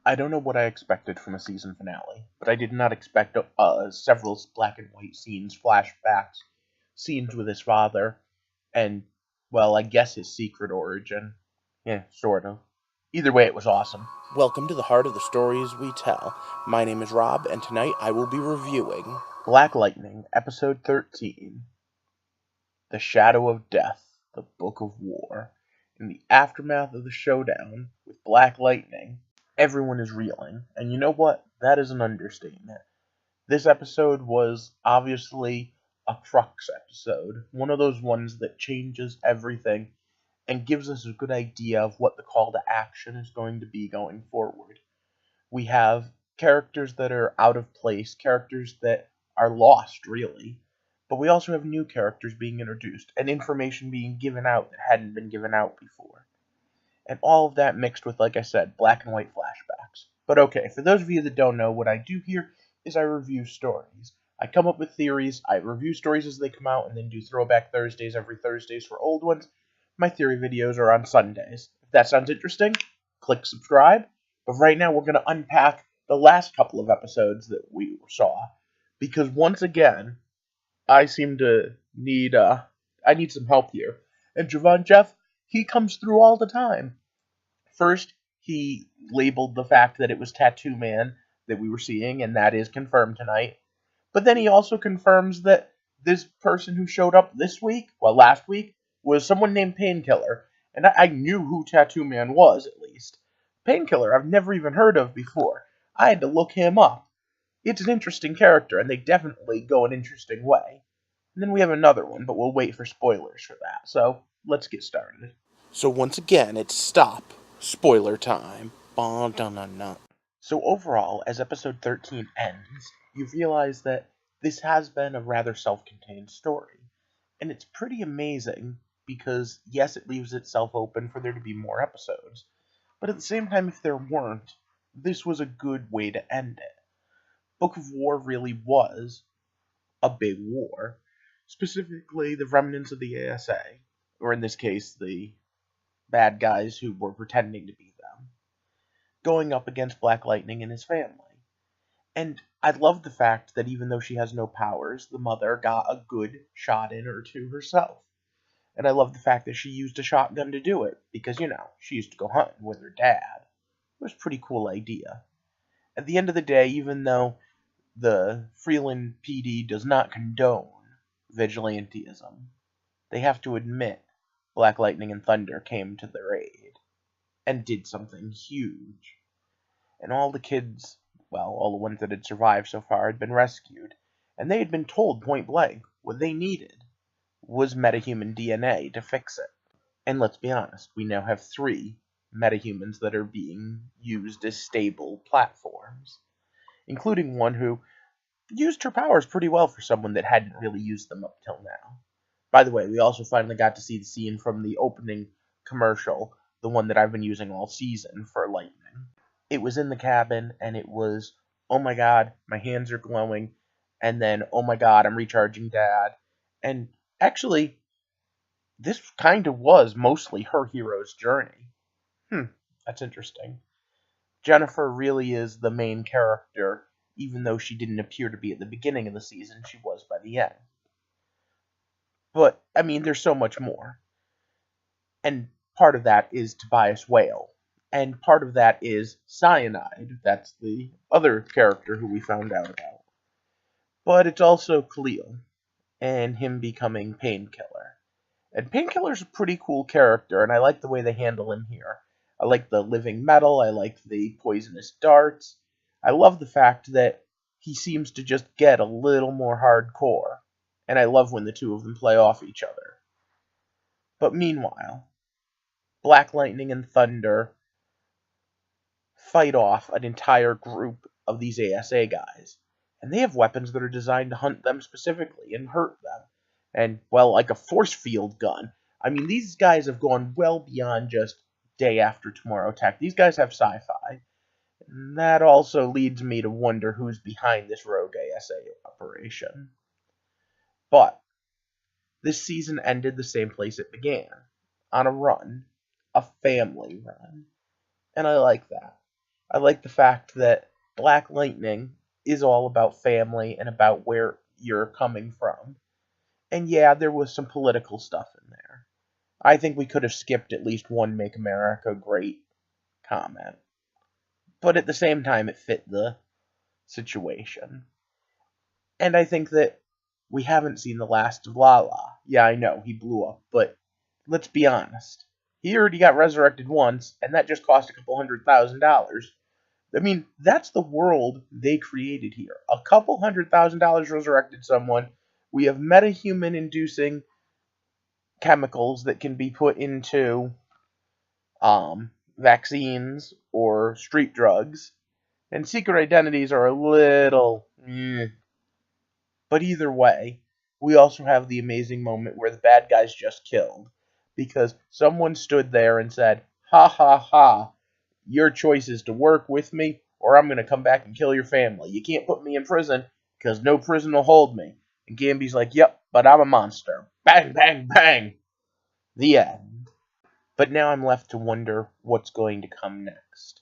I don't know what I expected from a season finale, but I did not expect several black and white scenes, flashbacks, scenes with his father, and, well, I guess his secret origin. Yeah, sort of. Either way, it was awesome. Welcome to the heart of the stories we tell. My name is Rob, and tonight I will be reviewing Black Lightning, Episode 13, The Shadow of Death, The Book of War. In the aftermath of the showdown with Black Lightning, everyone is reeling, and you know what? That is an understatement. This episode was obviously a crux episode, one of those ones that changes everything and gives us a good idea of what the call to action is going to be going forward. We have characters that are out of place, characters that are lost, really, but we also have new characters being introduced and information being given out that hadn't been given out before. And all of that mixed with, like I said, black and white flashbacks. But okay, for those of you that don't know, what I do here is I review stories. I come up with theories, I review stories as they come out, and then do Throwback Thursdays every Thursdays for old ones. My theory videos are on Sundays. If that sounds interesting, click subscribe. But right now we're going to unpack the last couple of episodes that we saw. Because once again, I seem to need I need some help here. And Javon Jeff, he comes through all the time. First, he labeled the fact that it was Tattoo Man that we were seeing, and that is confirmed tonight. But then he also confirms that this person who showed up this week, well, last week, was someone named Painkiller. And I knew who Tattoo Man was, at least. Painkiller, I've never even heard of before. I had to look him up. It's an interesting character, and they definitely go an interesting way. And then we have another one, but we'll wait for spoilers for that. So let's get started. So once again, it's stop. Spoiler time. Bah, dun, dun, dun. So overall, as episode 13 ends, you realize that this has been a rather self-contained story. And it's pretty amazing because, yes, it leaves itself open for there to be more episodes. But at the same time, if there weren't, this was a good way to end it. Book of War really was a big war. Specifically, the remnants of the ASA, or in this case, the bad guys who were pretending to be them, going up against Black Lightning and his family. And I love the fact that even though she has no powers, the mother got a good shot in her to herself. And I love the fact that she used a shotgun to do it, because, she used to go hunting with her dad. It was a pretty cool idea. At the end of the day, even though the Freeland PD does not condone vigilantism, they have to admit Black Lightning and Thunder came to their aid and did something huge. And all the kids, well, all the ones that had survived so far, had been rescued, and they had been told point blank what they needed was metahuman DNA to fix it. And let's be honest, we now have 3 metahumans that are being used as stable platforms, including one who used her powers pretty well for someone that hadn't really used them up till now. By the way, we also finally got to see the scene from the opening commercial, the one that I've been using all season for Lightning. It was in the cabin, and it was, oh my god, my hands are glowing, and then, oh my god, I'm recharging Dad. And actually, this kind of was mostly her hero's journey. That's interesting. Jennifer really is the main character, even though she didn't appear to be at the beginning of the season, she was by the end. But, I mean, there's so much more. And part of that is Tobias Whale. And part of that is Cyanide. That's the other character who we found out about. But it's also Khalil, and him becoming Painkiller. And Painkiller's a pretty cool character, and I like the way they handle him here. I like the living metal, I like the poisonous darts. I love the fact that he seems to just get a little more hardcore. And I love when the two of them play off each other. But meanwhile, Black Lightning and Thunder fight off an entire group of these ASA guys. And they have weapons that are designed to hunt them specifically and hurt them. And, well, like a force field gun. I mean, these guys have gone well beyond just day after tomorrow tech. These guys have sci-fi. And that also leads me to wonder who's behind this rogue ASA operation. But this season ended the same place it began. On a run. A family run. And I like that. I like the fact that Black Lightning is all about family and about where you're coming from. And yeah, there was some political stuff in there. I think we could have skipped at least one Make America Great comment. But at the same time, it fit the situation. And I think that we haven't seen the last of Lala. Yeah, I know, he blew up, but let's be honest. He already got resurrected once, and that just cost a couple $100,000. I mean, that's the world they created here. A couple $100,000 resurrected someone. We have metahuman inducing chemicals that can be put into vaccines or street drugs. And secret identities are a little. But either way, we also have the amazing moment where the bad guy's just killed. Because someone stood there and said, ha ha ha, your choice is to work with me, or I'm going to come back and kill your family. You can't put me in prison, because no prison will hold me. And Gamby's like, yep, but I'm a monster. Bang, bang, bang. The end. But now I'm left to wonder what's going to come next.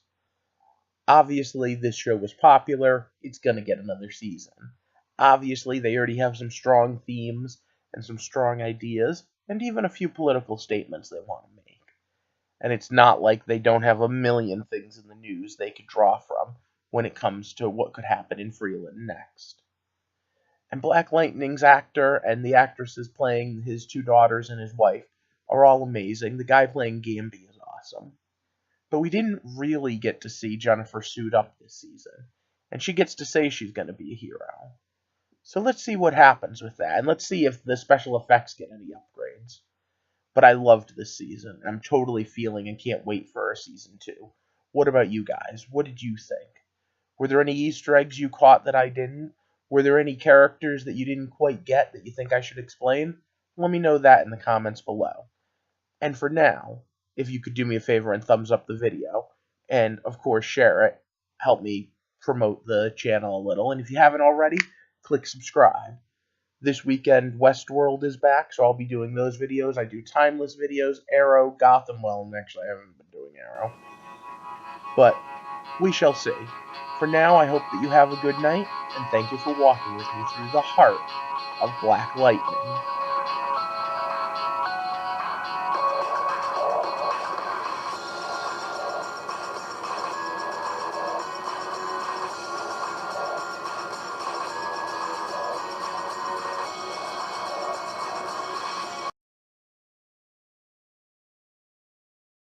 Obviously, this show was popular. It's going to get another season. Obviously, they already have some strong themes and some strong ideas, and even a few political statements they want to make. And it's not like they don't have a million things in the news they could draw from when it comes to what could happen in Freeland next. And Black Lightning's actor and the actresses playing his two daughters and his wife are all amazing. The guy playing Gamby is awesome. But we didn't really get to see Jennifer suit up this season. And she gets to say she's going to be a hero. So let's see what happens with that. And let's see if the special effects get any upgrades. But I loved this season. I'm totally feeling and can't wait for a season 2. What about you guys? What did you think? Were there any Easter eggs you caught that I didn't? Were there any characters that you didn't quite get that you think I should explain? Let me know that in the comments below. And for now, if you could do me a favor and thumbs up the video, and of course share it, help me promote the channel a little. And if you haven't already, click subscribe. This weekend, Westworld is back, so I'll be doing those videos. I do Timeless videos, Arrow, Gotham. Well, actually, I haven't been doing Arrow. But we shall see. For now, I hope that you have a good night, and thank you for walking with me through the heart of Black Lightning.